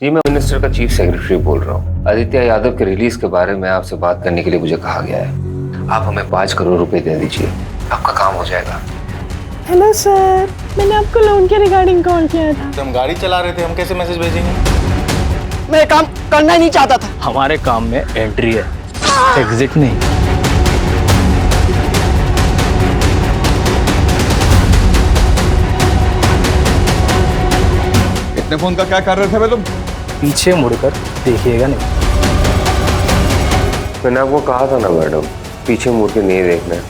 जी, मैं मिनिस्टर का chief secretary बोल रहा हूँ। आदित्य यादव के रिलीज के बारे में आपसे बात करने के लिए मुझे कहा गया है। आप हमें 5 करोड़ रुपए दे दीजिए, आपका काम हो जाएगा। हेलो सर, मैंने आपको लोन के रिगार्डिंग कॉल किया था। हम गाड़ी चला रहे थे, हम कैसे मैसेज भेजेंगे? मैं काम करना ही नहीं चाहता था। हमारे काम में एंट्री है, एग्जिट नहीं। इतने फोन का क्या कर रहे थे भाई तुम? पीछे मुड़कर देखिएगा नहीं। मैंने आपको कहा था ना मैडम, पीछे मुड़ के नहीं देखना है।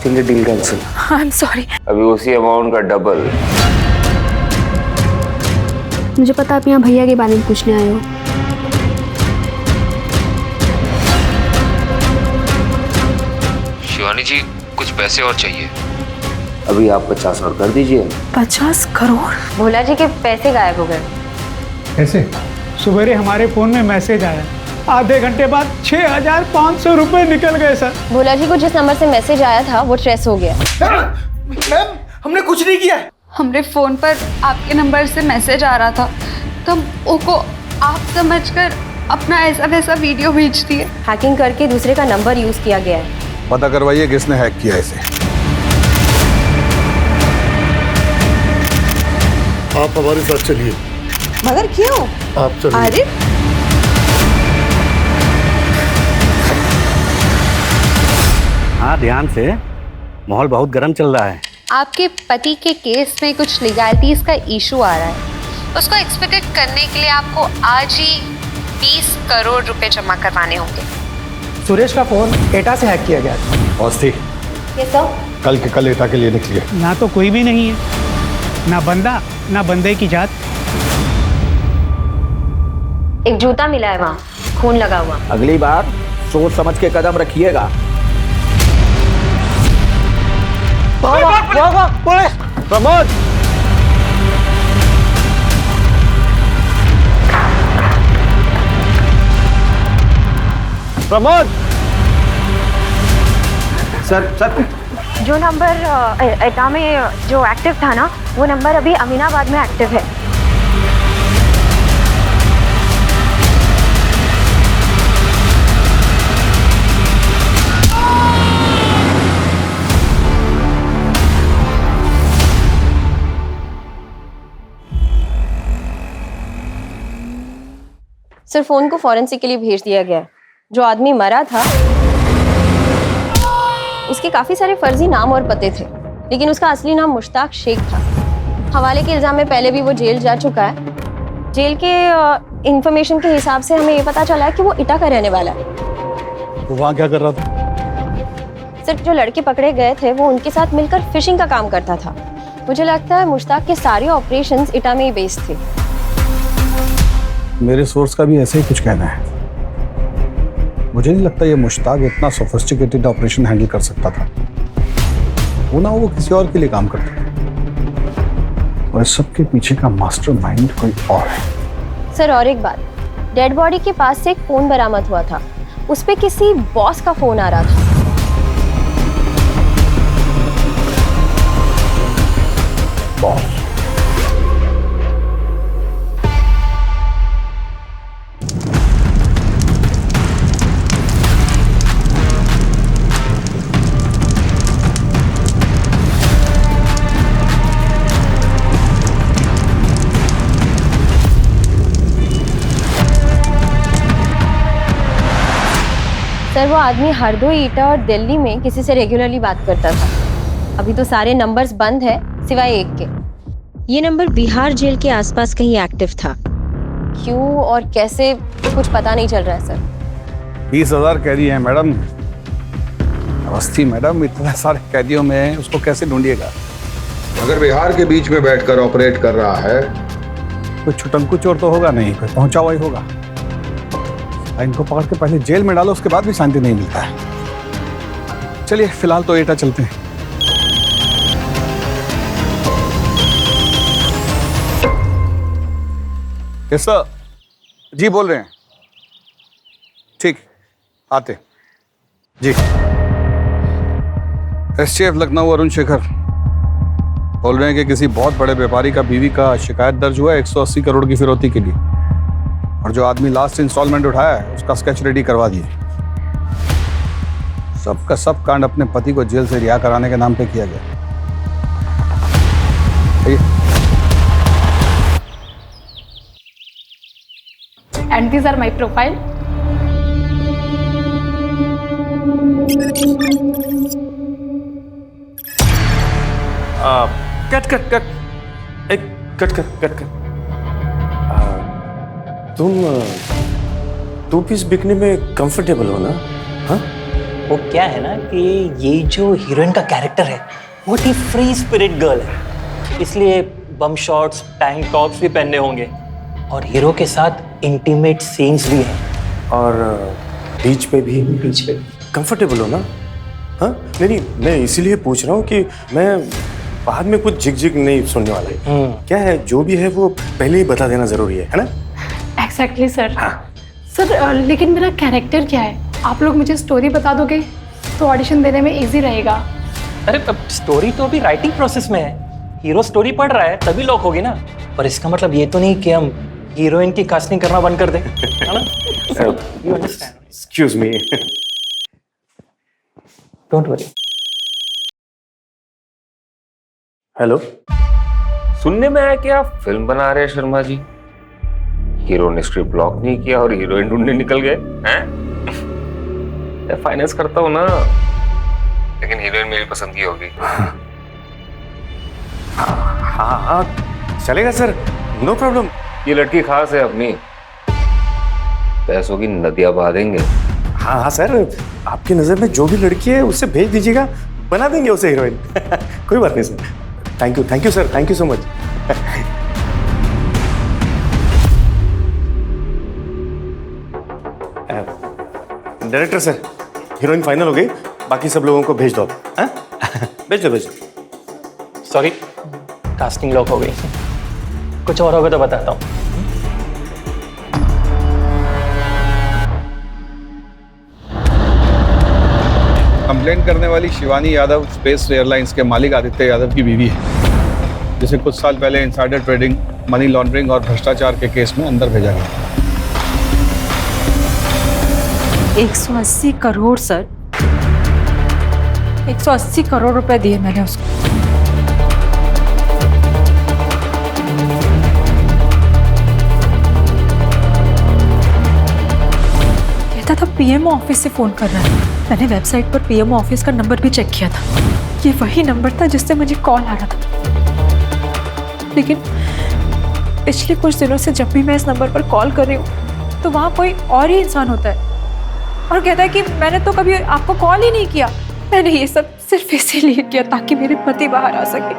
चलिए deal cancel. I am sorry. अभी उसी अमाउंट का डबल। मुझे पता आप यहाँ भैया के बारे में पूछने आए हो। शिवानी जी, कुछ पैसे और चाहिए। अभी आप 50 और कर दीजिए। 50 करोड़? भोला जी के पैसे गायब हो गए। कैसे? सवेरे हमारे फोन में मैसेज आया, आधे घंटे बाद 6,500 रुपए निकल गए सर। भोला जी को जिस नंबर से मैसेज आया था वो ट्रेस हो गया। मैम, हमने कुछ नहीं किया है। हमरे फोन पर आपके नंबर से मैसेज आ रहा था, तब ओको आप समझकर अपना ऐसा वैसा वीडियो भेज दिए। हैकिंग करके दूसरे का नंबर यूज किया गया है। पता करवाइए किसने हैक किया इसे। आप हमारे साथ चलिए। मगर क्यों? आप चलिए। अरे हाँ, ध्यान से, माहौल बहुत गर्म चल रहा है। आपके पति के केस में कुछ लीगैलिटीज का इशू आ रहा है। उसको एक्सपेक्टेड करने के लिए आपको आज ही 20 करोड़ रुपए जमा करवाने होंगे। सुरेश का फोन एटा से हैक किया गया था। औस्ती, ये सब कल के कल एटा के लिए निकलिए। ना तो कोई भी नहीं है, ना बंदा ना बंदे की जात। एक जूता मिला है वहाँ, खून लगा हुआ। अगली बार सोच समझ के कदम रखिएगा। प्रमोद, प्रमोद सर जो नंबर एटा में जो एक्टिव था ना, वो नंबर अभी अमीनाबाद में एक्टिव है। सर, फोन को फॉरेंसिक के लिए भेज दिया गया है। जो आदमी मरा था उसके काफी सारे फर्जी नाम और पते थे, लेकिन उसका असली नाम मुश्ताक शेख था। हवाले के इल्जाम में पहले भी वो जेल जा चुका है। जेल के इंफॉर्मेशन के हिसाब से हमें ये पता चला है कि वो इटा का रहने वाला है। वो वहाँ क्या कर रहा था? सिर्फ जो लड़के पकड़े गए थे वो उनके साथ मिलकर फिशिंग का काम करता था। मुझे लगता है मुश्ताक के सारे ऑपरेशंस इटा में ही बेस्ड थे। मेरे सोर्स का भी ऐसे ही कुछ कहना है। मुझे नहीं लगता ये मुश्ताक इतना सोफिस्टिकेटेड ऑपरेशन हैंडल कर सकता था। वो किसी और के लिए काम करता था, और इस सब के पीछे का मास्टरमाइंड कोई और है। सर, और एक बात, डेड बॉडी के पास से एक फोन बरामद हुआ था। उस पे किसी बॉस का फोन आ रहा था। बॉस? सर, वो आदमी हरदोई, ईटा और दिल्ली में किसी से रेगुलरली बात करता था। अभी तो सारे नंबर्स बंद है सिवाय एक के। ये नंबर बिहार जेल के आसपास कहीं एक्टिव था। क्यों और कैसे कुछ पता नहीं चल रहा है सर। 20,000 कैदी हैं मैडम। अवस्थी मैडम, इतने सारे कैदियों में उसको कैसे ढूंढिएगा? अगर बिहार के बीच में बैठकर ऑपरेट कर रहा है, कोई छुटंकू चोर तो होगा नहीं, कोई पहुंचा हुआ ही होगा। इनको पकड़ के पहले जेल में डालो, उसके बाद भी शांति नहीं मिलता है। चलिए फिलहाल तो एटा चलते हैं। कैसा जी बोल रहे हैं? ठीक, आते जी। एसटीएफ लखनऊ अरुण शेखर बोल रहे हैं कि किसी बहुत बड़े व्यापारी का बीवी का शिकायत दर्ज हुआ है 180 करोड़ की फिरौती के लिए। और जो आदमी लास्ट इंस्टॉलमेंट उठाया है उसका स्केच रेडी करवा दिए। सब का सब कांड अपने पति को जेल से रिहा कराने के नाम पे किया गया। And these are my profile. Cut cut cut एक कट कट कट कट तुम पीस बिकने में कंफर्टेबल हो ना? हाँ, वो क्या है ना कि ये जो हीरोइन का कैरेक्टर है वो ही फ्री स्पिरिट गर्ल है, इसलिए बम शॉट्स टैंक टॉप्स भी पहनने होंगे और हीरो के साथ इंटीमेट सीन्स भी हैं। और बीच पे भी कंफर्टेबल हो ना? हाँ, नहीं मैं इसीलिए पूछ रहा हूँ कि मैं बाद में कुछ झिक नहीं सुनने वाला है। क्या है, जो भी है वो पहले ही बता देना जरूरी है ना? Exactly, sir. हाँ सर, लेकिन मेरा कैरेक्टर क्या है? आप लोग मुझे स्टोरी बता दोगे तो ऑडिशन देने में इजी रहेगा। अरे स्टोरी तो अभी राइटिंग प्रोसेस में है, हीरो स्टोरी पढ़ रहा है तभी लॉक होगी ना। पर इसका मतलब ये तो नहीं कि हम हीरोइन की कास्टिंग करना बंद कर दें, है ना? You understand? Excuse me. Don't worry. Hello, सुनने में आया कि आप फिल्म बना रहे हैं शर्मा जी। हीरो ने स्क्रिप्ट ब्लॉक नहीं किया और हीरोइन ढूंढने निकल गए हैं? मैं फाइनेंस करता हूँ ना, लेकिन हीरोइन मेरी पसंद की होगी। हाँ चलेगा सर, नो प्रॉब्लम। ये लड़की खास है अपनी, पैसों की नदियां बहा देंगे। हाँ सर, आपकी नजर में जो भी लड़की है उससे भेज दीजिएगा, बना देंगे उसे हीरोइन। कोई बात नहीं sir. Thank you sir, thank you so much. Director sir, heroine final हो गई, बाकी सब लोगों को भेज दो। हाँ? भेज दो। सॉरी, कास्टिंग लॉक हो गई। कुछ और होगा तो बताता हूँ। कंप्लेंट करने वाली शिवानी यादव स्पेस एयरलाइंस के मालिक आदित्य यादव की बीवी है, जिसे कुछ साल पहले इनसाइडर ट्रेडिंग, मनी लॉन्ड्रिंग और भ्रष्टाचार के केस में अंदर भेजा गया। 180 करोड़ सर, 180 करोड़ रुपए दिए मैंने उसको। कहता था पीएमओ ऑफिस से फोन कर रहा है। मैंने वेबसाइट पर पीएमओ ऑफिस का नंबर भी चेक किया था, ये वही नंबर था जिससे मुझे कॉल आ रहा था। लेकिन पिछले कुछ दिनों से जब भी मैं इस नंबर पर कॉल कर रही हूँ तो वहाँ कोई और ही इंसान होता है और कहता है कि मैंने तो कभी आपको कॉल ही नहीं किया, मैंने ये सब सिर्फ इसीलिए किया ताकि मेरे पति बाहर आ सके।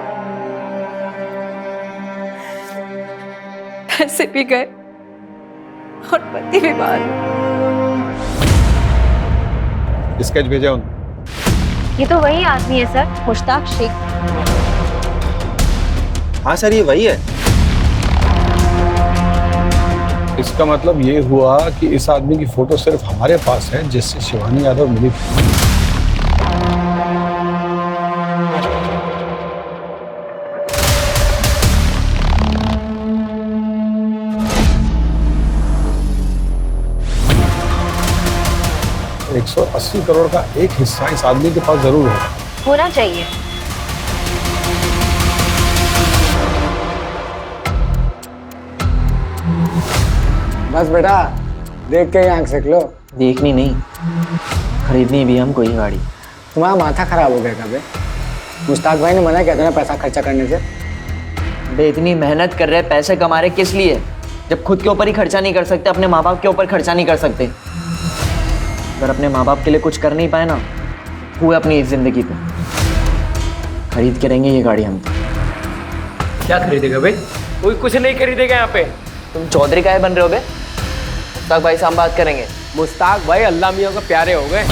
पैसे भी गए और पति भी बाहर। स्केच भेजा उन्होंने। ये तो वही आदमी है सर, मुश्ताक शेख। हाँ सर, ये वही है। इसका मतलब ये हुआ कि इस आदमी की फोटो सिर्फ हमारे पास है जिससे शिवानी यादव मिली थी। $180 करोड़ का एक हिस्सा इस आदमी के पास जरूर होना चाहिए। बस बेटा, देख के ही आंख सेक लो। देखनी नहीं, खरीदनी भी हमको ही गाड़ी। तुम्हारा माथा खराब हो गया कभी? मुश्ताक भाई ने मना किया था ना पैसा खर्चा करने से। बे इतनी मेहनत कर रहे, पैसे कमा रहे किस लिए? जब खुद के ऊपर ही खर्चा नहीं कर सकते, अपने माँ बाप के ऊपर खर्चा नहीं कर सकते। अगर अपने माँ बाप के लिए कुछ कर नहीं पाए ना, हुए अपनी इस जिंदगी पे। खरीद के रहेंगे ये गाड़ी हम। क्या खरीदेगा भाई? कोई कुछ नहीं खरीदेगा यहाँ पे। तुम चौधरी काहे बन रहे हो बे? मुश्ताक भाई से हम बात करेंगे। मुश्ताक भाई अल्लाह मियाँ को प्यारे हो गए।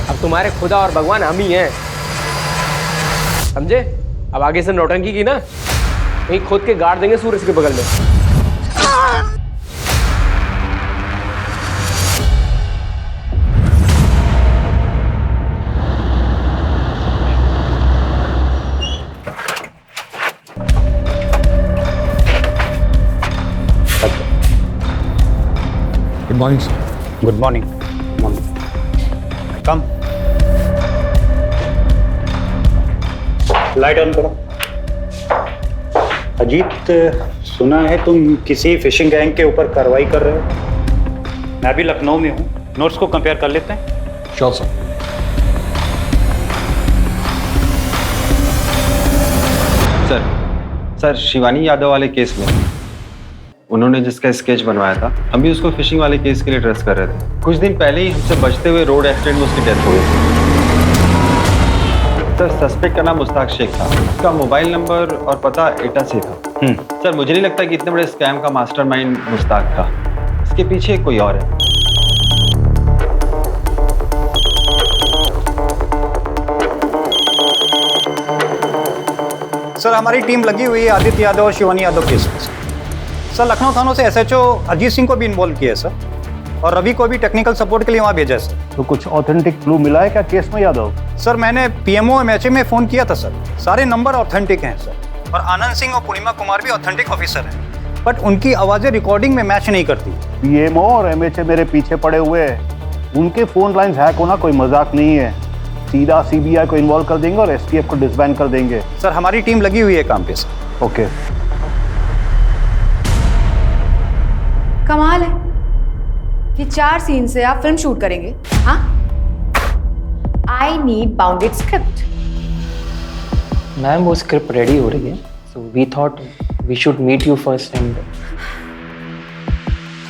अब तुम्हारे खुदा और भगवान हम ही हैं, समझे? अब आगे से नौटंकी की ना, कहीं खुद के गाड़ देंगे सूरज के बगल में। Morning sir. Good morning. Come. Light on करो। अजीत, सुना है तुम किसी फिशिंग गैंग के ऊपर कार्रवाई कर रहे हो। मैं भी लखनऊ में हूँ, नोट्स को कंपेयर कर लेते हैं। Sure sir. Sir Shivani Yadav वाले केस में उन्होंने जिसका स्केच बनवाया था, हम भी उसको फिशिंग वाले केस के लिए ट्रेस कर रहे थे। कुछ दिन पहले ही हमसे बचते हुए रोड एक्सीडेंट में उसकी डेथ हो गई थी। सर सस्पेक्ट का नाम मुस्ताक शेख था। उसका मोबाइल नंबर और पता एटा से था। सर मुझे नहीं लगता कि इतने बड़े स्कैम का मास्टरमाइंड मुस्ताक था। इसके पीछे कोई और है। सर हमारी टीम लगी हुई है आदित्य यादव और शिवानी यादव केस में। सर लखनऊ थानों से एसएचओ अजीत सिंह को भी इन्वॉल्व किया है सर, और रवि को भी टेक्निकल सपोर्ट के लिए वहाँ भेजा है सर। तो कुछ ऑथेंटिक क्लू मिला है क्या केस में यादव? सर मैंने पीएमओ एमएचए में फ़ोन किया था सर, सारे नंबर ऑथेंटिक हैं सर, और आनंद सिंह और पूर्णिमा कुमार भी ऑथेंटिक ऑफिसर हैं, बट उनकी आवाज़ें रिकॉर्डिंग में मैच नहीं करती। पीएमओ और एमएचए मेरे पीछे पड़े हुए हैं, उनके फ़ोन लाइन्स हैक होना कोई मजाक नहीं है। सीधा सीबीआई को इन्वॉल्व कर देंगे और एसटीएफ को डिसबैंड कर देंगे। सर हमारी टीम लगी हुई है काम पे सर। ओके। कमाल है कि 4 सीन से आप फिल्म शूट करेंगे। हाँ, I need bounded script. Ma'am वो स्क्रिप्ट रेडी हो रही है, so we thought we should meet you first and.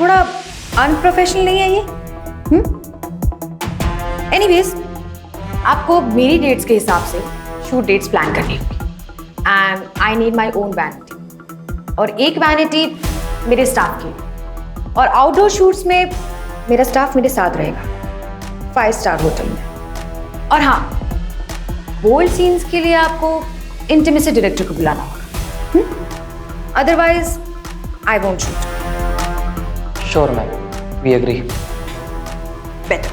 थोड़ा अनप्रोफेशनल नहीं है ये? एनीवेज, आपको मेरी डेट्स के हिसाब से शूट डेट्स प्लान करनी होगी, and I need my own vanity, और एक वैनिटी मेरे स्टाफ की, और आउटडोर शूट्स में मेरा स्टाफ मेरे साथ रहेगा 5 स्टार होटल में। और हाँ, बोल्ड सीन्स के लिए आपको इंटीमेसी डायरेक्टर को बुलाना होगा, otherwise I won't shoot. Sure ma'am, we agree. Better.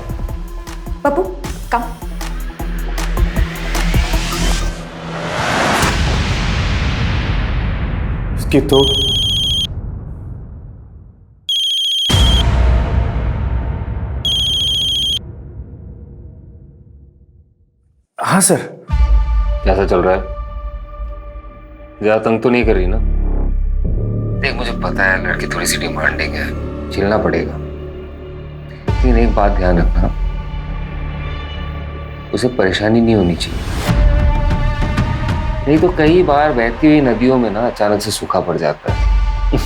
Pappu come. इसकी तो हाँ सर। कैसा चल रहा है? ज्यादा तंग तो नहीं कर रही ना? देख मुझे पता है लड़की थोड़ी सी डिमांडिंग है, झेलना पड़ेगा, लेकिन एक बात ध्यान रखना, उसे परेशानी नहीं होनी चाहिए, नहीं तो कई बार बहती हुई नदियों में ना अचानक से सूखा पड़ जाता है।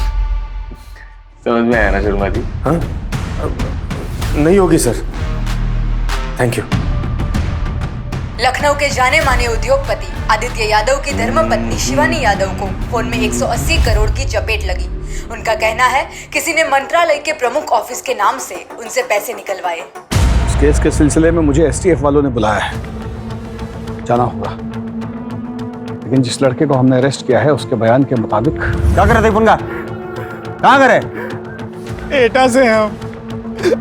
समझ में आया ना शर्मा जी? हाँ नहीं होगी सर, थैंक यू। लखनऊ के जाने माने उद्योगपति आदित्य यादव की धर्मपत्नी शिवानी यादव को फोन में 180 करोड़ की चपेट लगी। उनका कहना है किसी ने मंत्रालय के प्रमुख ऑफिस के नाम से उनसे पैसे निकलवाए। इस केस के सिलसिले में मुझे एसटीएफ वालों ने बुलाया है, जाना होगा, लेकिन जिस लड़के को हमने अरेस्ट किया है उसके बयान के मुताबिक। क्या कर रहे थे पुनगा? कहाँ करे? एटा से हम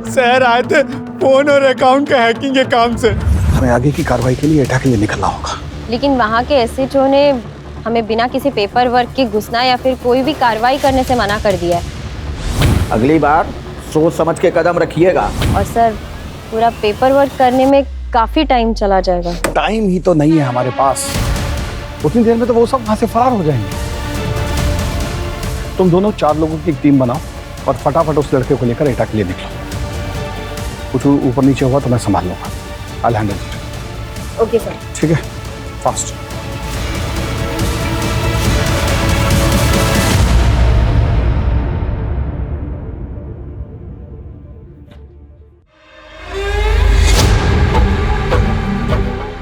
शहर आए थे फोन और अकाउंट का हैकिंग के काम से। हमें आगे की कार्रवाई के लिए एटा के लिए निकलना होगा। लेकिन वहाँ के एसएचओ ने हमें बिना किसी पेपर वर्क के घुसना या फिर कोई भी कार्रवाई करने से मना कर दिया है। अगली बार सोच समझ के कदम रखिएगा। और सर पूरा पेपर वर्क करने में काफी टाइम चला जाएगा। टाइम ही तो नहीं है हमारे पास, उतनी देर में तो वो सब वहां से फरार हो जाएंगे। तुम दोनों 4 लोगों की एक टीम बनाओ और फटाफट उस लड़के को लेकर एटा के लिए निकलो। कुछ ऊपर नीचे हुआ तो मैं संभाल लूंगा। I'll handle it. Okay sir. ठीक है, फास्ट।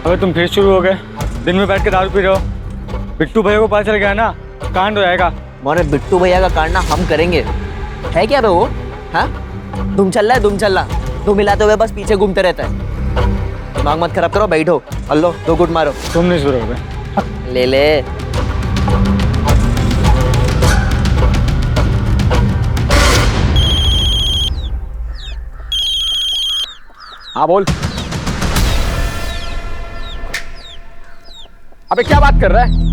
अबे तुम फिर शुरू हो गए, दिन में बैठ के दारू पी रहे हो। बिट्टू भैया को पता चल गया ना, कांड हो जाएगा। मोने बिट्टू भैया का कांड ना हम करेंगे, है क्या बे वो? हाँ, तुम चल रहा है, तुम मिलाते हुए बस पीछे घूमते रहता है। दिमाग मत खराब करो, बैठो, अल्लो 2 गुट मारो। तुम नहीं शुरू हो गए। ले ले। हाँ बोल। अबे क्या बात कर रहा है?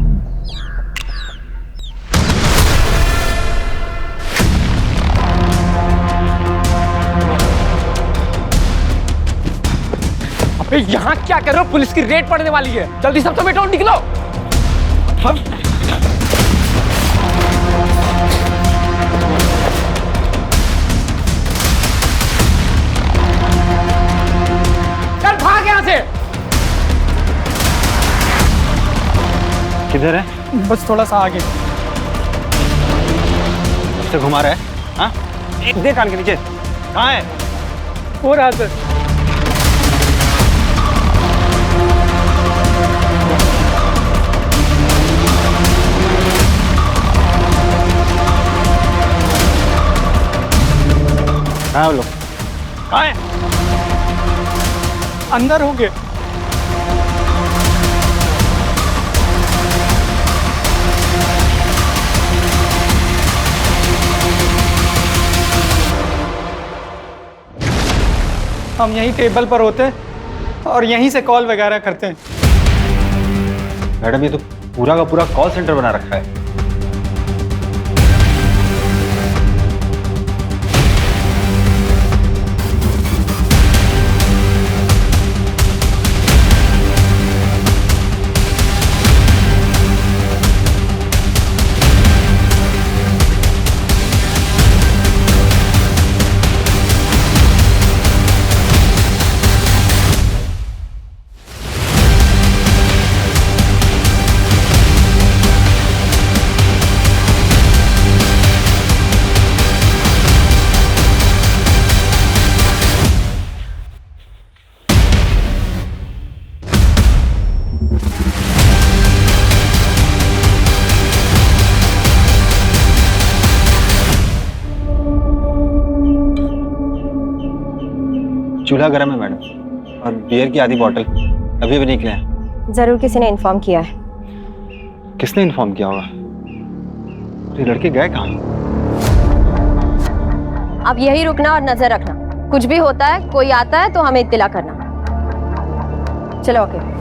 यहाँ क्या कर रहे हो? पुलिस की रेड पड़ने वाली है, जल्दी सब समेटो और निकलो। चल भाग यहाँ से। किधर है? बस थोड़ा सा आगे। से घुमा रहा है? हाँ? एक दे कान के नीचे। कहाँ है? हो रहा सर। कहाँ है लोग? कहाँ है? अंदर होंगे। हम यहीं टेबल पर होते हैं और यहीं से कॉल वगैरह करते हैं। मैडम ये तो पूरा का पूरा कॉल सेंटर बना रखा है। चूल्हा गर्म है मैडम, और बियर की आधी बोतल अभी भी निकले हैं। जरूर किसी ने इन्फॉर्म किया है। किसने इन्फॉर्म किया होगा? ये लड़के गए कहाँ? अब यही रुकना और नजर रखना, कुछ भी होता है, कोई आता है तो हमें इत्तिला करना। चलो ओके।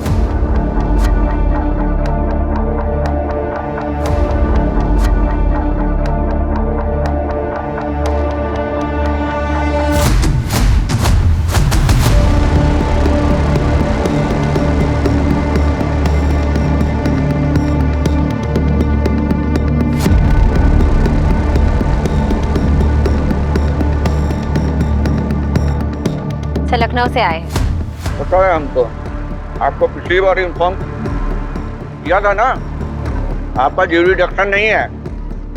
लखनऊ से आए हैं। पता है हमको, आपको पिछली बार इन्फॉर्म किया था ना, आपका ज्यूरिडिक्शन नहीं है,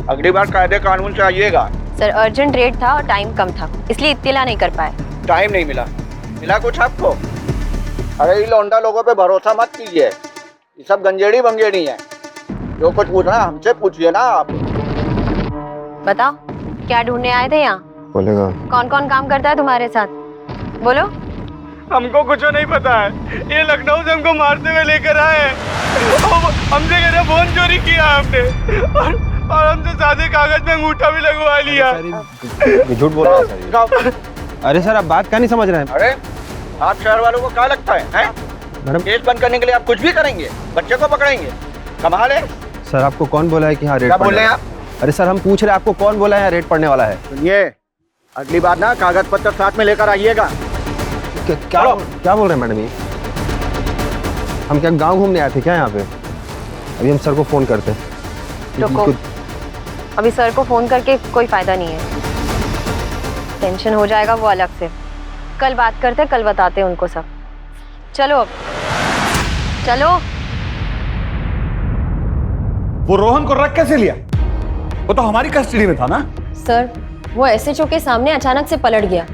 अगली बार कायदे कानून से आइएगा। सर अर्जेंट रेड था और टाइम कम था, इसलिए इत्तिला नहीं कर पाए। टाइम नहीं मिला? मिला कुछ आपको? अरे ये लौंडा लोगों पे भरोसा मत कीजिए, ये सब गंजेड़ी बंगेड़ी है। जो कुछ पूछना है हमसे पूछिए ना आप। बताओ क्या ढूंढने आए थे यहाँ? बोलेगा। कौन कौन काम करता है तुम्हारे साथ? बोलो। हमको कुछ नहीं पता है, ये लखनऊ से हमको मारते हुए लेकर आए हैं। हमसे कह रहे फोन चोरी किया हमने, और हमसे सादे कागज में अंगूठा भी लगवा लिया। झूठ बोल रहा है सर। अरे सर आप बात क्या नहीं समझ रहे हैं? अरे आप शहर वालों को क्या लगता है? मैडम केस बंद करने के लिए आप कुछ भी करेंगे, बच्चे को पकड़ेंगे, कमाल है। सर आपको कौन बोला है कि हाँ रेट? क्या बोल रहे हैं आप? अरे सर हम पूछ रहे हैं आपको कौन बोला है रेट पड़ने वाला है? सुनिए, अगली बार ना कागज पत्र साथ में लेकर आइएगा। क्या बोल रहे हैं मैडम ये? हम क्या गांव घूमने आए थे क्या यहाँ पे? अभी हम सर को फोन करते हैं। रुको, अभी सर को फोन करके कोई फायदा नहीं है, टेंशन हो जाएगा वो अलग से। कल बात करते, कल बताते हैं उनको सब। चलो अब चलो। वो रोहन को रख कैसे लिया? वो तो हमारी कस्टडी में था ना। सर वो एसएचओ के सामने अचानक से पलट गया।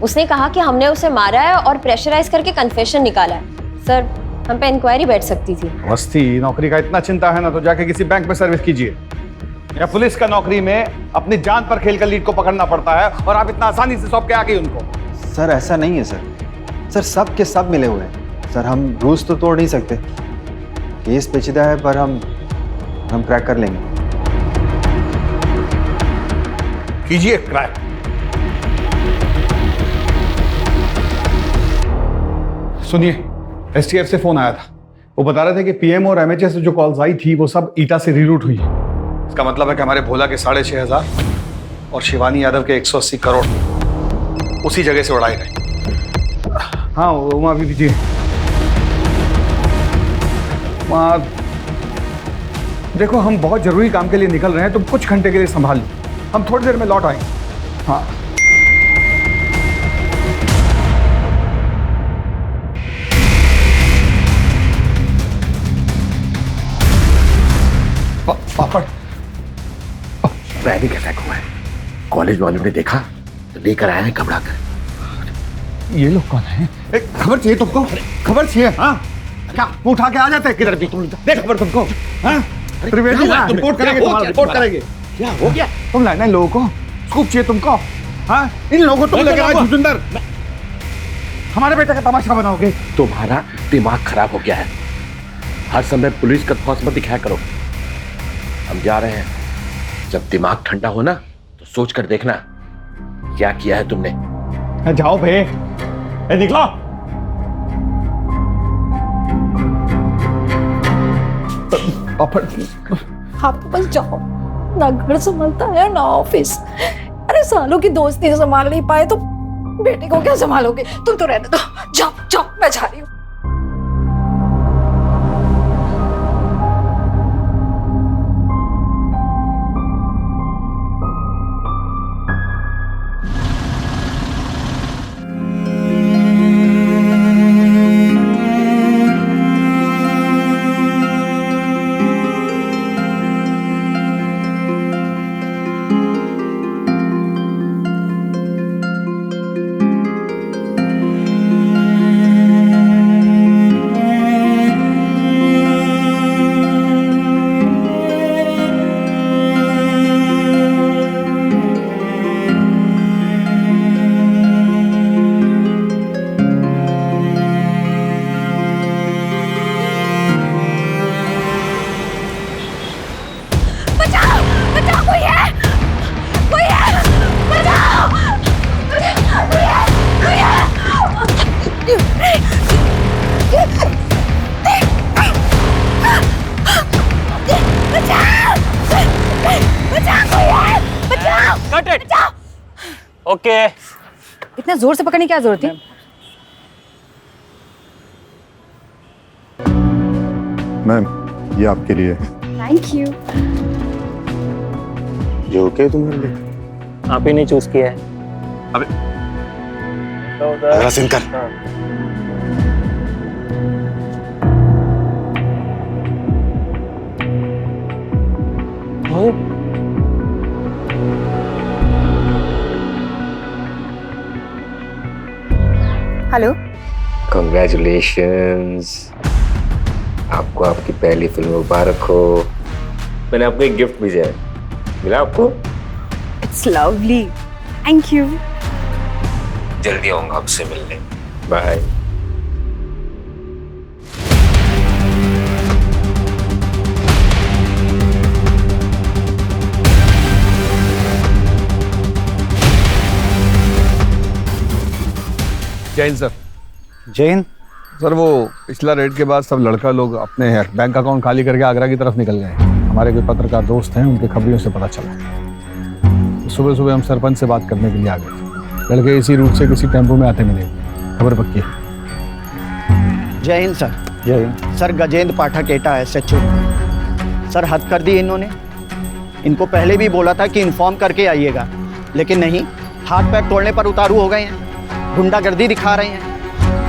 उसने कहा कि हमने उसे मारा है और प्रेशराइज करके कन्फेशन निकाला है। सर हम पे इंक्वायरी बैठ सकती थी। मस्ती, नौकरी का इतना चिंता है ना तो जाके किसी बैंक में सर्विस कीजिए, या पुलिस का नौकरी में अपनी जान पर खेलकर लीड को पकड़ना पड़ता है, और आप इतना आसानी से सौंप के आ गए उनको। सर ऐसा नहीं है सर, सर सब के सब मिले हुए हैं सर। हम रूल्स तो तोड़ नहीं सकते, केस पेचीदा है पर हम क्रैक कर लेंगे। कीजिए क्रैक। सुनिए, एसटीएफ से फोन आया था, वो बता रहे थे कि पीएम और एमएचए से जो कॉल्स आई थी वो सब ईटा से रीरूट हुई है। इसका मतलब है कि हमारे भोला के 6,500 और शिवानी यादव के 180 करोड़ उसी जगह से उड़ाए गए। हाँ उमा भी दीजिए। देखो हम बहुत जरूरी काम के लिए निकल रहे हैं, तुम कुछ घंटे के लिए संभाल लो, हम थोड़ी देर में लौट आएंगे। हाँ पापड़ पैनिक अटैक हुआ है, कॉलेज वालों ने देखा तो लेकर आए हैं घबरा कर। ये लोग कौन है? खबर चाहिए तुमको? खबर चाहिए? हाँ क्या उठा के आ जाते हैं किधर भी? तुम दे खबर तुमको। हाँ त्रिवेदी रिपोर्ट करेंगे, तुम्हारा रिपोर्ट करेंगे। क्या हो गया? तुम लाना इन लोगों को, स्कूप चाहिए तुमको? हाँ इन लोगों को तुम लेकर आए भूपिंदर, हमारे बेटे का तमाशा बनाओगे। तुम्हारा दिमाग खराब हो गया है, हर समय पुलिस का खौफ मत दिखाया करो। हम जा रहे हैं, जब दिमाग ठंडा हो ना तो सोच कर देखना क्या किया है तुमने। जाओ भे, निकलो। आप तो बस जाओ, ना घर संभालता है ना ऑफिस। अरे सालों की दोस्ती संभाल नहीं पाए तो बेटे को क्या संभालोगे? तुम तो रहने दो, जाओ जाओ, मैं जा रही हूँ। ओके। इतना जोर से पकड़ने की क्या जरूरत थी? मैम ये आपके लिए। Thank you. ये ओके तुम्हारे लिए? आप ही ने चूज किया है। अबे सिन कर। हेलो। Congratulations, आपको आपकी पहली फिल्म मुबारक हो। मैंने आपको एक गिफ्ट भेजा है, मिला आपको? It's lovely, thank you. जल्दी आऊंगा आपसे मिलने, bye. Jain sir. Jain sir वो पिछला रेड के बाद सब लड़का लोग अपने बैंक अकाउंट खाली करके आगरा की तरफ निकल गए। हमारे कोई पत्रकार दोस्त हैं, उनके खबरियों से पता चला। तो सुबह सुबह हम सरपंच से बात करने के लिए आ गए थे। लड़के इसी रूट से किसी टेम्पो में आते मिले, खबर पक्की है। जय हिंद सर। जय हिंद सर गजेंद्र पाठक एटा है SHO। सर हद कर दी इन्होंने, इनको पहले भी बोला था कि इन्फॉर्म करके आइएगा, लेकिन नहीं, हाथ पैर तोड़ने पर उतारू हो गए हैं, गुंडागर्दी दिखा रहे हैं।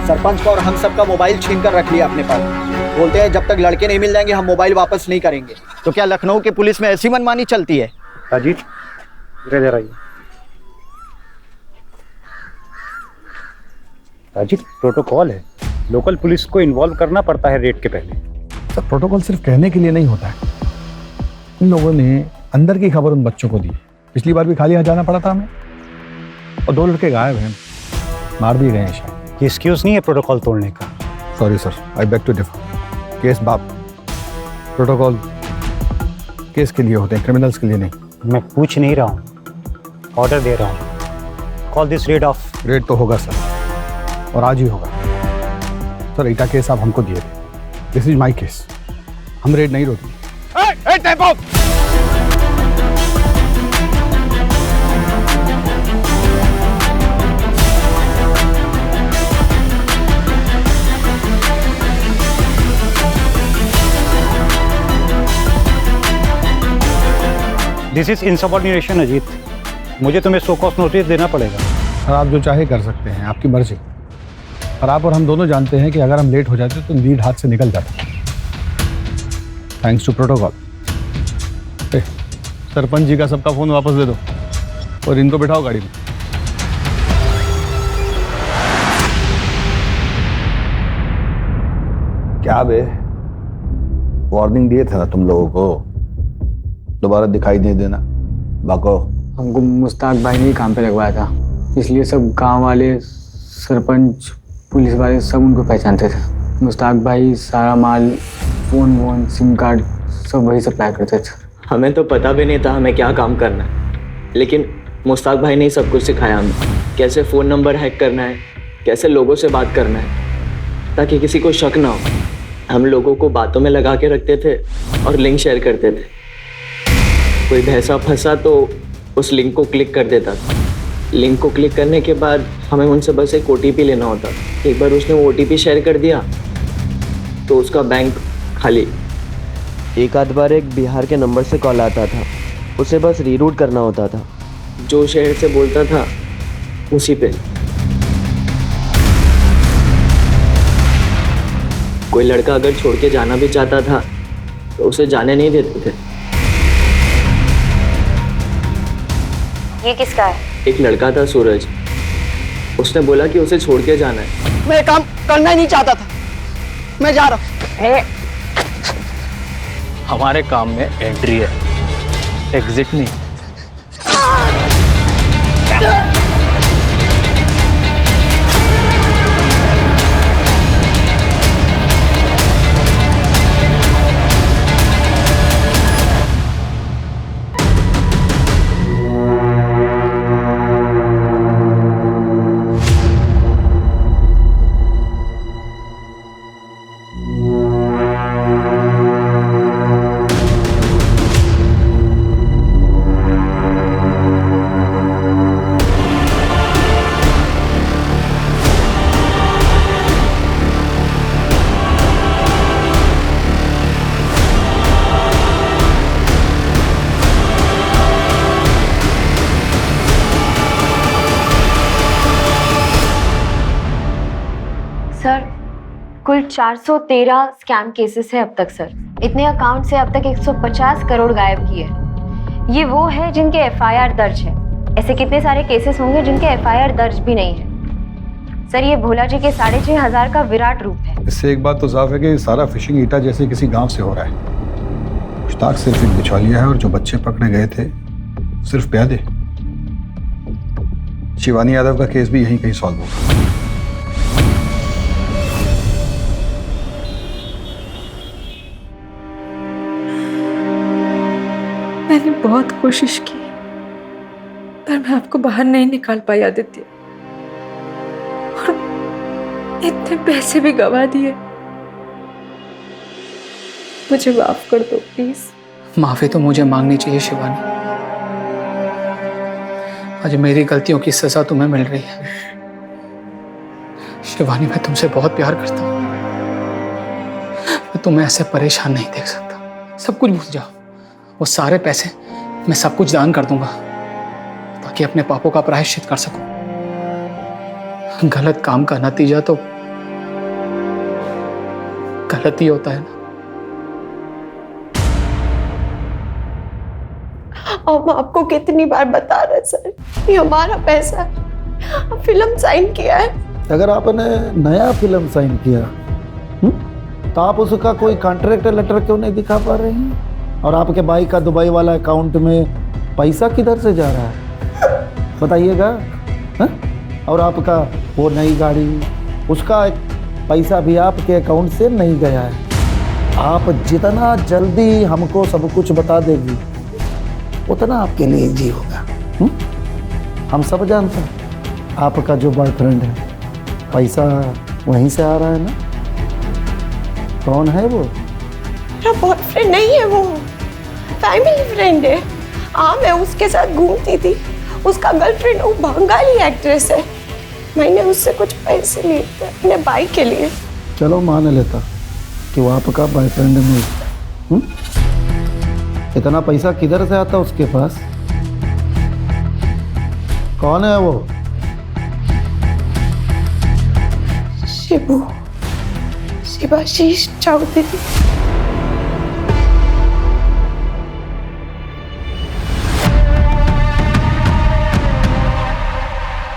सरपंच का और हम सब का मोबाइल छीन कर रख लिया अपने पास। बोलते हैं जब तक लड़के नहीं मिल जाएंगे हम मोबाइल वापस नहीं करेंगे। तो क्या लखनऊ की पुलिस में ऐसी मनमानी चलती है? अजीत इधर आइए। अजीत प्रोटोकॉल है, लोकल पुलिस को इन्वॉल्व करना पड़ता है रेड के पहले। सर प्रोटोकॉल सिर्फ कहने के लिए नहीं होता है। इन लोगों ने अंदर की खबर उन बच्चों को दी। पिछली बार भी खाली यहाँ जाना पड़ा था हमें, और 2 लड़के गायब हैं, मार दिए गए हैं शायद। ये एक्सक्यूज नहीं है प्रोटोकॉल तोड़ने का। Sorry sir, I beg to differ. Case बाप, प्रोटोकॉल केस के लिए होते हैं, क्रिमिनल्स के लिए नहीं। मैं पूछ नहीं रहा हूँ, ऑर्डर दे रहा हूँ। Call this rid of. Red तो होगा सर, और आज ही होगा सर। एटा केस आप हमको दिए थे, दिस इज माई केस, हम रेड नहीं रोकेंगे। दिस इज इनसबऑर्डिनेशन अजीत, मुझे तुम्हें शो कॉज नोटिस देना पड़ेगा। और आप जो चाहे कर सकते हैं, आपकी मर्जी। और आप और हम दोनों जानते हैं कि अगर हम लेट हो जाते तो लीड हाथ से निकल जाता, thanks to protocol. Sarpanch ji का सबका फोन वापस दे दो और इनको बिठाओ गाड़ी में। क्या बे, वार्निंग दिए थे ना तुम लोगों को, दोबारा दिखाई नहीं देना। बाको, हमको मुश्ताक भाई ने ही काम पे लगवाया था, इसलिए सब गांव वाले, सरपंच, पुलिस वाले सब उनको पहचानते थे। मुश्ताक भाई सारा माल, फोन वोन, सिम कार्ड सब वही सप्लाई करते थे। हमें तो पता भी नहीं था हमें क्या काम करना है, लेकिन मुश्ताक भाई ने ही सब कुछ सिखाया हमें, कैसे फ़ोन नंबर हैक करना है, कैसे लोगों से बात करना है, ताकि किसी को शक ना हो। हम लोगों को बातों में लगा के रखते थे और लिंक शेयर करते थे। कोई भैंसा फंसा तो उस लिंक को क्लिक कर देता था। लिंक को क्लिक करने के बाद हमें उनसे बस एक OTP लेना होता। एक बार उसने वो OTP शेयर कर दिया तो उसका बैंक खाली। एक आध बार एक बिहार के नंबर से कॉल आता था, उसे बस रीरूट करना होता था। जो शहर से बोलता था उसी पे। कोई लड़का अगर छोड़ के जाना भी चाहता था तो उसे जाने नहीं देते थे। ये किसका है? एक लड़का था सूरज, उसने बोला कि उसे छोड़ के जाना है। मैं काम करना ही नहीं चाहता था, मैं जा रहा हूँ। हमारे काम में एंट्री है, एग्जिट नहीं। सर, कुल 413 स्कैम केसेस है अब तक सर। इतने अकाउंट से अब तक 150 करोड़ गायब किए। ये वो है जिनके FIR दर्ज है। ऐसे कितने सारे केसेस होंगे जिनके FIR दर्ज भी नहीं है। सर, ये भोला जी के 6,500 का विराट रूप है। इससे एक बात तो साफ है कि सारा फिशिंग ईटा जैसे किसी गांव से हो रहा है। मुश्ताक सिर्फ एक बिचौलिया है और जो बच्चे पकड़े गए थे सिर्फ प्यादे। शिवानी यादव का केस भी यहीं कहीं सॉल्व होगा। मैंने बहुत कोशिश की पर मैं आपको बाहर नहीं निकाल पाई आदित्य, और इतने पैसे भी गवा दिए। मुझे माफ कर दो प्लीज। माफी तो मुझे मांगनी चाहिए शिवानी। आज मेरी गलतियों की सजा तुम्हें मिल रही है। शिवानी, मैं तुमसे बहुत प्यार करता हूँ। मैं तुम्हें ऐसे परेशान नहीं देख सकता। सब कुछ भूल जाओ। वो सारे पैसे मैं सब कुछ दान कर दूंगा ताकि अपने पापों का प्रायश्चित कर सकूं। गलत काम का नतीजा तो गलत ही होता है ना। हम आपको कितनी बार बता रहे सर, ये हमारा पैसा है। फिल्म साइन किया है। अगर आपने नया फिल्म साइन किया तो आप उसका कोई कॉन्ट्रैक्ट लेटर क्यों नहीं दिखा पा रहे हैं? और आपके भाई का दुबई वाला अकाउंट में पैसा किधर से जा रहा है बताइएगा? और आपका वो नई गाड़ी, उसका पैसा भी आपके अकाउंट से नहीं गया है। आप जितना जल्दी हमको सब कुछ बता देगी उतना आपके लिए इजी होगा। हम सब जानते हैं आपका जो बॉयफ्रेंड है, पैसा वहीं से आ रहा है ना। कौन है वो? मेरा बॉयफ्रेंड नहीं है, वो फैमिली फ्रेंड है। हाँ, मैं उसके साथ घूमती थी। उसका गर्लफ्रेंड वो बंगाली एक्ट्रेस है। मैंने उससे कुछ पैसे लिए थे अपने भाई के लिए। चलो मान लेता कि वो आपका बॉयफ्रेंड नहीं, इतना पैसा किधर से आता उसके पास? कौन है वो? शिवाशीष चौधरी।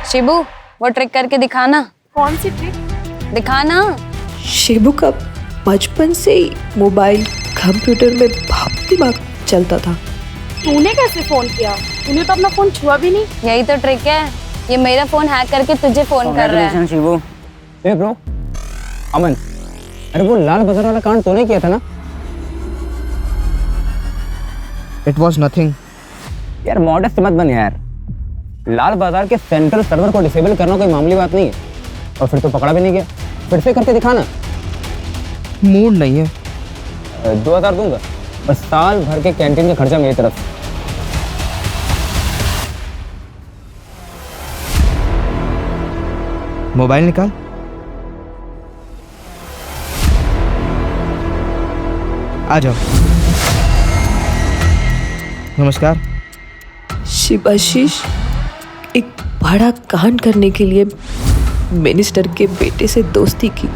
शिबू, वो ट्रिक करके दिखाना। कौन सी ट्रिक? दिखाना। शिबू का बचपन से ही मोबाइल कंप्यूटर में बहुत दिमाग चलता था। तूने कैसे फोन किया? तूने तो अपना फोन छुआ भी नहीं। यही तो ट्रिक है, ये मेरा फोन हैक करके तुझे फोन कर रहा है। शिबू। ए ब्रो, अमन, अरे वो लाल बाजार वाला कांड तूने किया था ना? It was nothing. यार मॉडेस्ट मत बन यार। लाल बाजार के सेंट्रल सर्वर को डिसेबल करना कोई मामूली बात नहीं है। और फिर तो पकड़ा भी नहीं गया। फिर से करके दिखाना। मूड नहीं है। 2000 दूंगा, बस साल भर के कैंटीन का खर्चा मेरी तरफ से। मोबाइल निकाल। आ जाओ। नमस्कार। शिवाशीष एक बड़ा कांड करने के लिए मिनिस्टर के बेटे से दोस्ती की।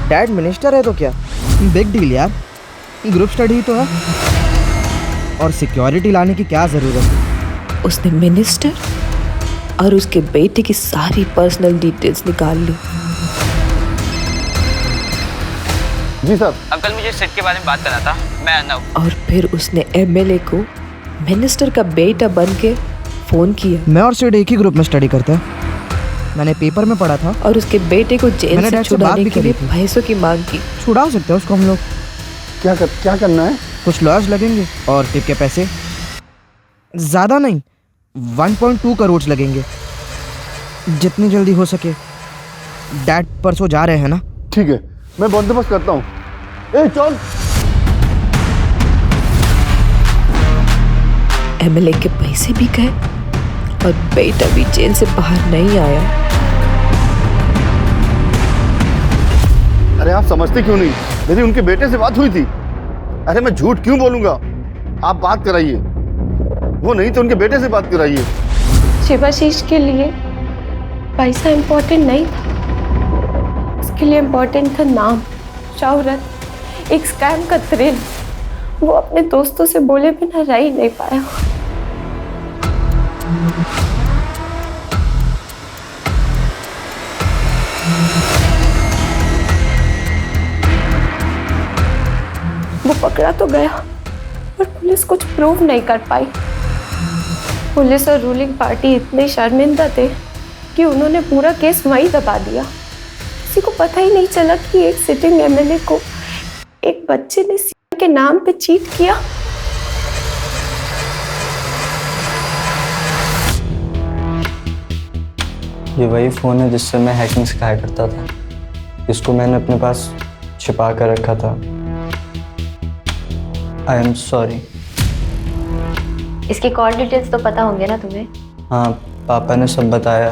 डैड मिनिस्टर है तो क्या, बिग डील यार। ग्रुप स्टडी तो है, और सिक्योरिटी लाने की क्या जरूरत है। उसने मिनिस्टर और उसके बेटे की सारी पर्सनल डिटेल्स निकाल ली। जी सर। अंकल मुझे सेट के बारे में बात करना था, मैं आना हूँ। और फिर उसने एमएलए को मिनिस्टर का बेटा बन के फोन किया। मैं और सिड एक ही ग्रुप में स्टडी करते हैं, मैंने पेपर में पढ़ा था। और उसके बेटे को जेल से छुड़ाने के लिए पैसों की मांग की। छुड़ा सकते हैं उसको हम लोग। क्या करना है? कुछ लॉयर्स लगेंगे और टिप के पैसे ज़्यादा नहीं, 1.2 करोड़ लगेंगे, जितनी जल्दी हो सके। डैड परसों जा रहे हैं ना? ठीक है, मैं बंदोबस्त करता हूँ। ए चल। एमएलए के पैसे भी गए और बेटा भी जेल से बाहर नहीं आया। अरे आप समझते क्यों नहीं? मेरी उनके बेटे से बात हुई थी। अरे मैं झूठ क्यों बोलूंगा? आप बात कराइए, वो नहीं तो उनके बेटे से बात कराइए। शिवाशीष के लिए पैसा इम्पोर्टेंट नहीं था, उसके लिए इम्पोर्टेंट था नाम, शौहरत, एक स्कैम का थ्रिल। वो अपने दोस्तों से बोले बिना रह ही नहीं पाया। वो पकड़ा तो गया, पर पुलिस कुछ प्रूव नहीं कर पाई। पुलिस और रूलिंग पार्टी इतने शर्मिंदा थे कि उन्होंने पूरा केस वहीं दबा दिया। किसी को पता ही नहीं चला कि एक सिटिंग एमएलए को एक बच्चे ने सीएम के नाम पे चीट किया। ये वही फ़ोन है जिससे मैं हैकिंग सिखाया करता था। इसको मैंने अपने पास छिपा कर रखा था। I am sorry. इसकी कॉल डिटेल्स तो पता होंगे ना तुम्हें? हाँ, पापा ने सब बताया।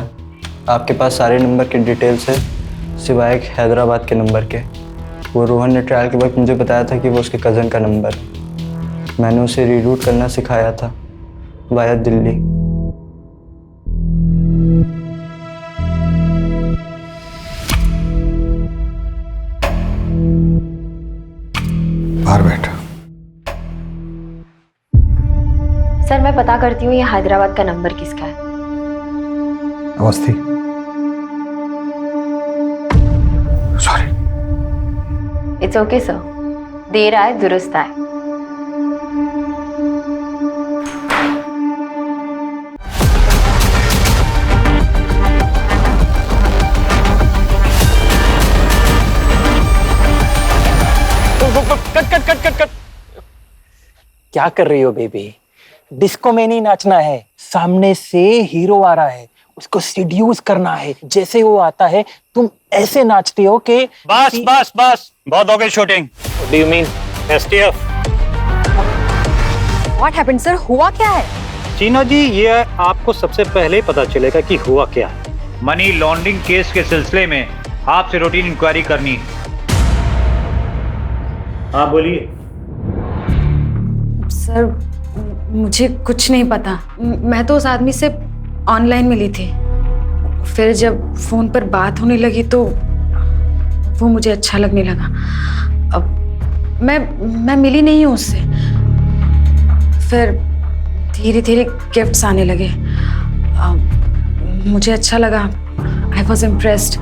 आपके पास सारे नंबर के डिटेल्स है, सिवाय एक हैदराबाद के नंबर के। वो रोहन ने ट्रायल के वक्त मुझे बताया था कि वो उसके कज़न का नंबर है। मैंने उसे रीरूट करना सिखाया था वाया दिल्ली। बाहर बैठ। सर मैं पता करती हूँ ये हैदराबाद का नंबर किसका है। Awasthi. Sorry. It's okay sir, देर आए दुरुस्त आए। कट। क्या कर रही हो बेबी? डिस्को में नहीं नाचना है, सामने से हीरो आ रहा है, उसको सीड्यूस करना है। जैसे वो आता है तुम ऐसे नाचती हो कि बस बस बस, बहुत हो गई shooting. Do you mean STF? What happened sir? हुआ क्या है? चीना जी, ये आपको सबसे पहले पता चलेगा कि हुआ क्या है। मनी लॉन्ड्रिंग केस के सिलसिले में आपसे रूटीन इंक्वायरी करनी है। हाँ बोलिए। सर मुझे कुछ नहीं पता, मैं तो उस आदमी से ऑनलाइन मिली थी, फिर जब फोन पर बात होने लगी तो वो मुझे अच्छा लगने लगा। अब मैं मिली नहीं हूँ उससे, फिर धीरे धीरे गिफ्ट्स आने लगे। मुझे अच्छा लगा, आई वॉज इम्प्रेस्ड।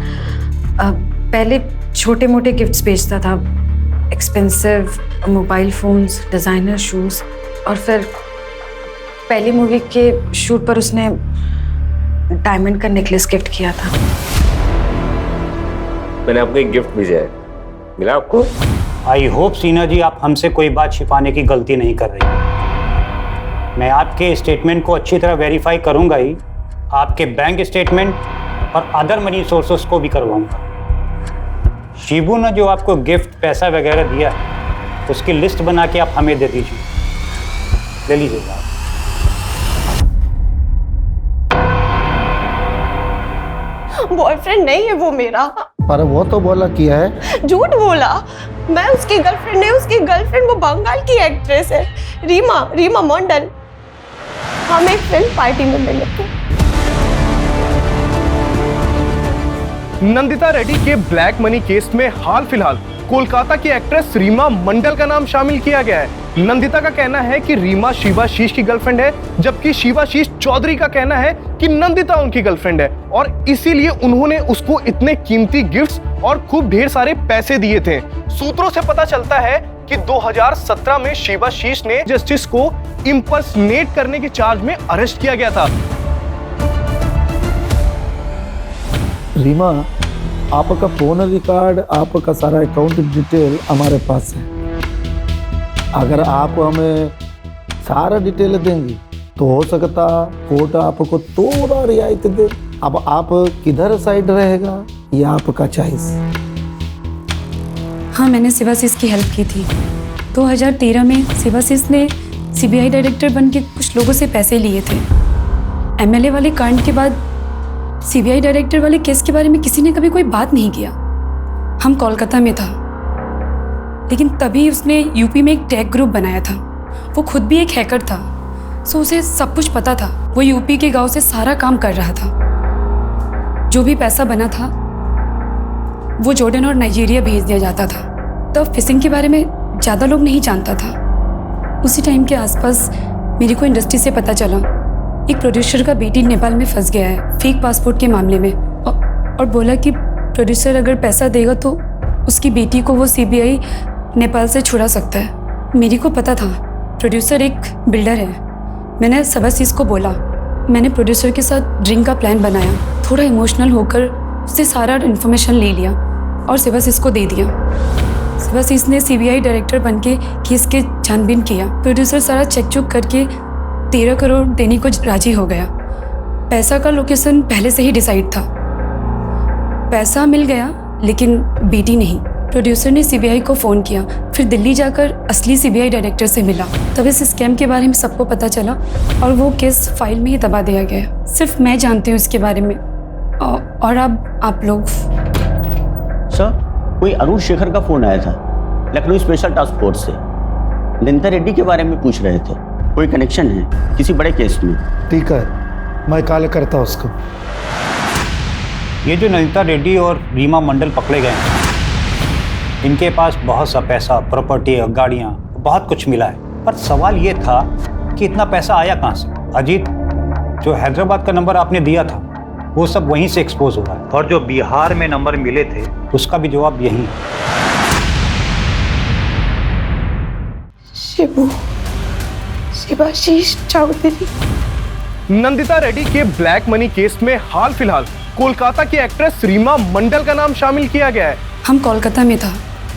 पहले छोटे मोटे गिफ्ट्स भेजता था, expensive mobile phones, designer shoes, और फिर पहली मूवी के शूट पर उसने डायमंड का नेकलेस गिफ्ट किया था। मैंने आपको एक गिफ्ट भेजा है, मिला आपको? आई होप सीना जी आप हमसे कोई बात छिपाने की गलती नहीं कर रही। मैं आपके स्टेटमेंट को अच्छी तरह वेरीफाई करूंगा ही, आपके बैंक स्टेटमेंट और अदर मनी सोर्सेस को भी करवाऊंगा। शिबू ने जो आपको गिफ्ट पैसा वगैरह दिया है उसकी लिस्ट बना के आप हमें दे दीजिए, ले लीजिएगा। बॉयफ्रेंड नहीं है वो मेरा। पर वो तो बोला किया है। झूठ बोला, मैं उसकी गर्लफ्रेंड नहीं, उसकी गर्लफ्रेंड वो बंगाल की एक्ट्रेस है, रीमा मंडल। हम एक फिल्म पार्टी में मिले थे। नंदिता रेड्डी के ब्लैक मनी केस में हाल फिलहाल कोलकाता की एक्ट्रेस रीमा मंडल का नाम शामिल किया गया है। नंदिता का कहना है कि रीमा शिवाशीष की गर्लफ्रेंड है, जबकि शिवाशीष चौधरी का कहना है कि नंदिता उनकी गर्लफ्रेंड है और इसीलिए उन्होंने उसको इतने कीमती गिफ्ट्स और खूब ढेर सारे पैसे दिए थे। सूत्रों से पता चलता है कि 2017 में शिवाशीष ने जस्टिस को इंपर्सनेट करने के चार्ज में अरेस्ट किया गया था। रीमा, आपका फोन रिकॉर्ड, आपका सारा अकाउंट डिटेल हमारे पास है। अगर आप हमें सारा डिटेल देंगी तो हो सकता कोर्ट आपको थोड़ा रियायत दे। अब आप किधर साइड रहेगा ये आपका चॉइस। हाँ, मैंने शिवाशीष की हेल्प की थी। 2013 में शिवाशीष ने सीबीआई डायरेक्टर बन के कुछ लोगों से पैसे लिए थे। एमएलए वाले कांड के बाद सीबीआई डायरेक्टर वाले केस के बारे में किसी ने कभी कोई बात नहीं किया। हम कोलकाता में था, लेकिन तभी उसने यूपी में एक टेक ग्रुप बनाया था। वो खुद भी एक हैकर था, सो उसे सब कुछ पता था। वो यूपी के गांव से सारा काम कर रहा था। जो भी पैसा बना था वो जॉर्डन और नाइजीरिया भेज दिया जाता था। तब फिशिंग के बारे में ज़्यादा लोग नहीं जानता था। उसी टाइम के आसपास मेरे को इंडस्ट्री से पता चला एक प्रोड्यूसर का बेटी नेपाल में फंस गया है फेक पासपोर्ट के मामले में, और बोला कि प्रोड्यूसर अगर पैसा देगा तो उसकी बेटी को वो सीबीआई नेपाल से छुड़ा सकता है। मेरे को पता था प्रोड्यूसर एक बिल्डर है। मैंने शिवाशीष को बोला, मैंने प्रोड्यूसर के साथ ड्रिंक का प्लान बनाया। थोड़ा इमोशनल होकर उससे सारा इन्फॉर्मेशन ले लिया और शिवाशीष को दे दिया। शिवाशीष ने सीबीआई डायरेक्टर बन के केस के छानबीन किया। प्रोड्यूसर सारा चेक चुक करके 13 करोड़ देने को राजी हो गया। पैसा का लोकेशन पहले से ही डिसाइड था। पैसा मिल गया लेकिन बेटी नहीं। प्रोड्यूसर ने सीबीआई को फ़ोन किया, फिर दिल्ली जाकर असली सीबीआई डायरेक्टर से मिला। तब इस स्कैम के बारे में सबको पता चला और वो केस फाइल में ही दबा दिया गया। सिर्फ मैं जानती हूँ इसके बारे में, और अब आप लोग। सर, कोई अरुण शेखर का फ़ोन आया था लखनऊ स्पेशल टास्क फोर्स से। नंदिता रेड्डी के बारे में पूछ रहे थे, कोई कनेक्शन है किसी बड़े केस में? ठीक है, मैं कॉल करता हूँ उसको। ये जो नंदिता रेड्डी और रीमा मंडल पकड़े गए हैं, इनके पास बहुत सा पैसा, प्रॉपर्टी और गाड़ियाँ, बहुत कुछ मिला है। पर सवाल ये था कि इतना पैसा आया कहाँ से? अजीत, जो हैदराबाद का नंबर आपने दिया था वो सब वहीं से एक्सपोज हो रहा है, और जो बिहार में नंबर मिले थे उसका भी जवाब यही है। शिबू, शिवाशीष चौधरी। नंदिता रेड्डी के ब्लैक मनी केस में हाल फिलहाल कोलकाता की एक्ट्रेस रीमा मंडल का नाम शामिल किया गया है। हम कोलकाता में था,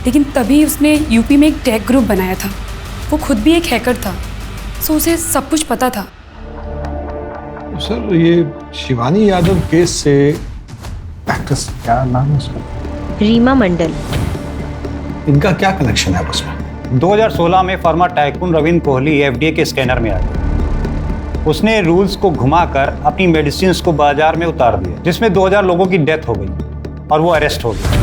लेकिन तभी उसने यूपी में एक टेक ग्रुप बनाया था। वो खुद भी एक हैकर था, सो उसे सब कुछ पता था। सर, ये शिवानी यादव केस से एक्ट्रेस, क्या नाम है उसका? रीमा मंडल। इनका क्या कनेक्शन है उसमें? 2016 में pharma tycoon Ravindra Kohli FDA के स्कैनर में आया। उसने रूल्स को घुमाकर अपनी मेडिसिन को बाजार में उतार दिया, जिसमें 2000 लोगों की डेथ हो गई और वो अरेस्ट हो गया।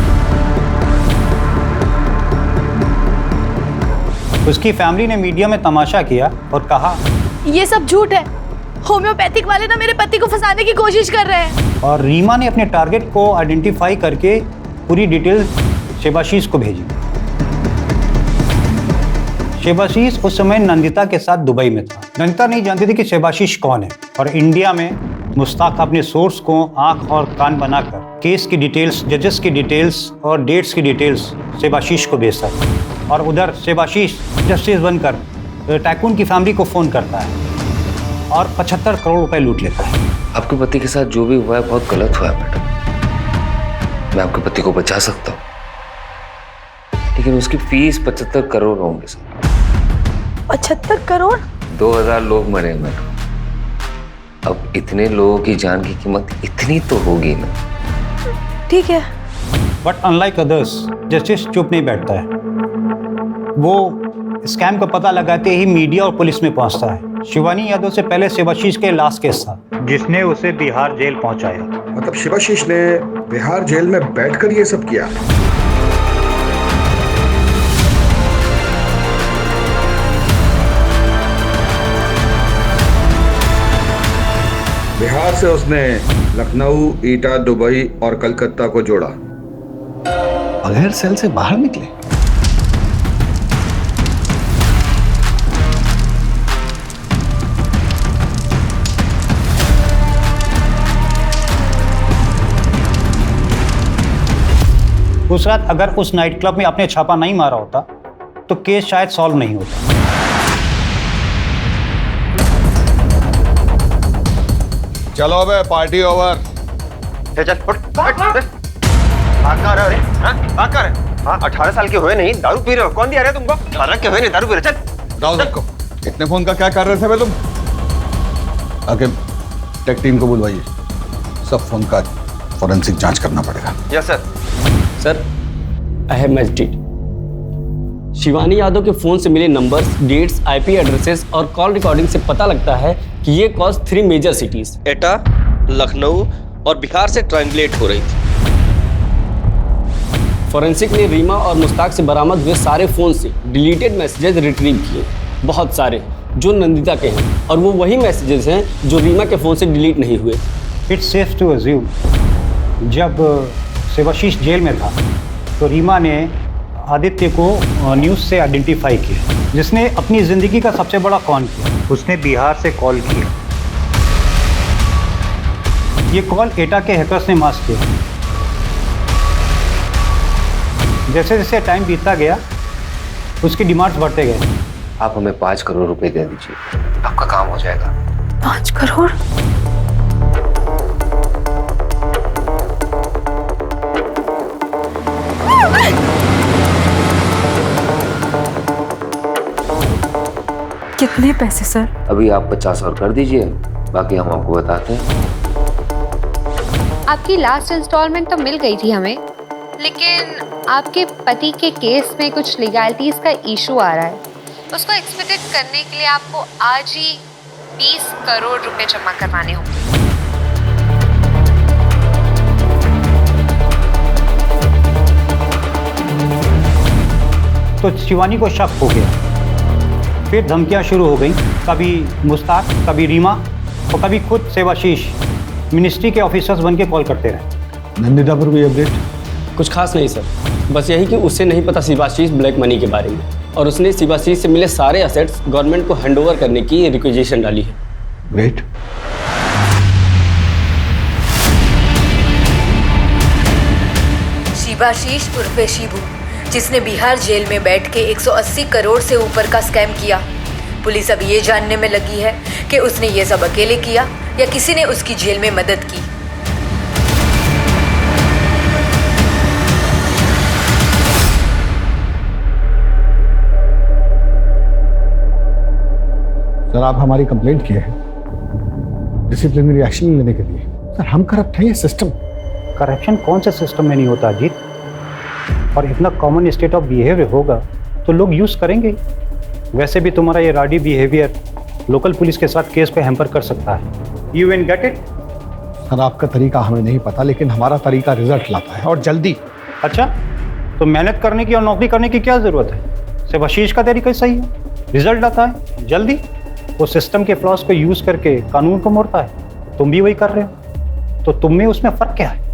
उसकी फैमिली ने मीडिया में तमाशा किया और कहा ये सब झूठ है, होम्योपैथिक वाले ना मेरे पति को फंसाने की कोशिश कर रहे हैं। और रीमा ने अपने टारगेट को आइडेंटिफाई करके पूरी डिटेल शिवाशीष को भेजी। शिवाशीष उस समय नंदिता के साथ दुबई में था। नंदिता नहीं जानती थी कि शिवाशीष कौन है और इंडिया में मुश्ताक अपने सोर्स को आंख और कान बनाकर केस की डिटेल्स, जजेस की डिटेल्स और डेट्स की डिटेल्स शिवाशीष को भेजता था। और उधर शिवाशीष जस्टिस बनकर टाइकून की फैमिली को फोन करता है और 75 करोड़ रुपए लूट लेता है। आपके पति के साथ जो भी हुआ है बहुत गलत हुआ है मैडम। मैं आपके पति को बचा सकता हूँ, लेकिन उसकी फीस 75 करोड़ होंगे सर। 75 करोड़? 2000 लोग मरे मैडम। अब इतने लोगों की जान की कीमत इतनी तो होगी ना। ठीक है। बट अनलाइक अदर्स, जस्टिस चुप नहीं बैठता है। वो स्कैम का पता लगाते ही मीडिया और पुलिस में पहुंचता है। शिवानी यादव से पहले शिवाशीष के लास्ट केस था जिसने उसे बिहार जेल पहुंचाया। मतलब शिवाशीष ने बिहार जेल में बैठकर ये सब किया? बिहार से उसने लखनऊ, ईटा, दुबई और कलकत्ता को जोड़ा। बगैर सेल से बाहर निकले। उस रात अगर उस नाइट क्लब में आपने छापा नहीं मारा होता तो केस शायद सॉल्व नहीं होता। चलो बे, पार्टी ओवर। चल उठ, भाग रहे हाँ 18 साल के हुए नहीं, दारू पी रहे हो? कौन दिया रहे तुमको? 18 के हुए नहीं, दारू पी रहे। चल जाओ सबको। इतने फोन का क्या कर रहे थे बे तुम? आके टेक टीम को बुलवाइए, सब फोन का फॉरेंसिक जांच करना पड़ेगा। Yes sir. Sir, I have magistrate. Shivani Yadav के फोन से मिले नंबर्स, डेट्स, आईपी एड्रेसेस और कॉल रिकॉर्डिंग से पता लगता है कि ये कॉल्स 3 मेजर सिटीज एटा, लखनऊ और बिहार से ट्रांसलेट हो रही थी। फॉरेंसिक ने रीमा और मुश्ताक से बरामद हुए सारे फोन से डिलीटेड मैसेजेस रिट्रीव किए, बहुत सारे, जो नंदिता के हैं, और वो वही मैसेजेस हैं जो रीमा के फोन से डिलीट नहीं हुए। इट्स सेफ टू अज्यूम जब शिवाशीष जेल में था तो रीमा ने आदित्य को न्यूज़ से आइडेंटिफाई किया, जिसने अपनी ज़िंदगी का सबसे बड़ा कॉन किया। उसने बिहार से कॉल किया। ये कॉल एटा के हैकर्स ने मास्क किया। जैसे जैसे टाइम बीतता गया उसकी डिमांड्स बढ़ते गए। आप हमें 5 करोड़ रुपए दे दीजिए, आपका काम हो जाएगा। 5 करोड़? कितने पैसे सर? अभी आप 50 और कर दीजिए, बाकी हम आपको बताते हैं। आपकी लास्ट इंस्टॉलमेंट तो मिल गई थी हमें, लेकिन आपके पति के केस में कुछ लीगैलिटीज का इशू आ रहा है। उसको एक्सपेक्टेड करने के लिए आपको आज ही 20 करोड़ रुपए जमा करवाने होंगे। तो शिवानी को शक हो गया। फिर धमकियां शुरू हो गई, कभी मुश्ताक, कभी रीमा और कभी खुद शिवाशीष मिनिस्ट्री के ऑफिसर्स बन के कॉल करते रहे। नंदिता पर कोई अपडेट? कुछ खास नहीं सर, बस यही कि उसे नहीं पता शिवाशीष ब्लैक मनी के बारे में, और उसने शिवाशीष से मिले सारे एसेट्स गवर्नमेंट को हैंडओवर करने की रिक्वेजिशन डाली है। ग्रेट। शिवाशीष उर्फे शिबू, जिसने बिहार जेल में बैठ के 180 करोड़ से ऊपर का स्कैम किया। पुलिस अब ये जानने में लगी है कि उसने ये सब अकेले किया या किसी ने उसकी जेल में मदद की। सर, आप हमारी कंप्लेंट किए हैं डिसिप्लिनरी एक्शन लेने के लिए। सर, हम करप्ट हैं, ये सिस्टम। करप्शन कौन से सिस्टम में नहीं होता अजीत? और इतना कॉमन स्टेट ऑफ बिहेवियर होगा तो लोग यूज करेंगे। वैसे भी तुम्हारा ये राडी बिहेवियर लोकल पुलिस के साथ केस पे हैम्पर कर सकता है। You will get it? Sir, आपका तरीका हमें नहीं पता, लेकिन हमारा तरीका रिजल्ट लाता है, और जल्दी। अच्छा, तो मेहनत करने की और नौकरी करने की क्या जरूरत है? सिर्फ आशीष का तरीका सही है, रिजल्ट आता है जल्दी। वो सिस्टम के फ्लॉस को यूज करके कानून को मोड़ता है, तुम भी वही कर रहे हो, तो तुम में उसमें फर्क क्या है?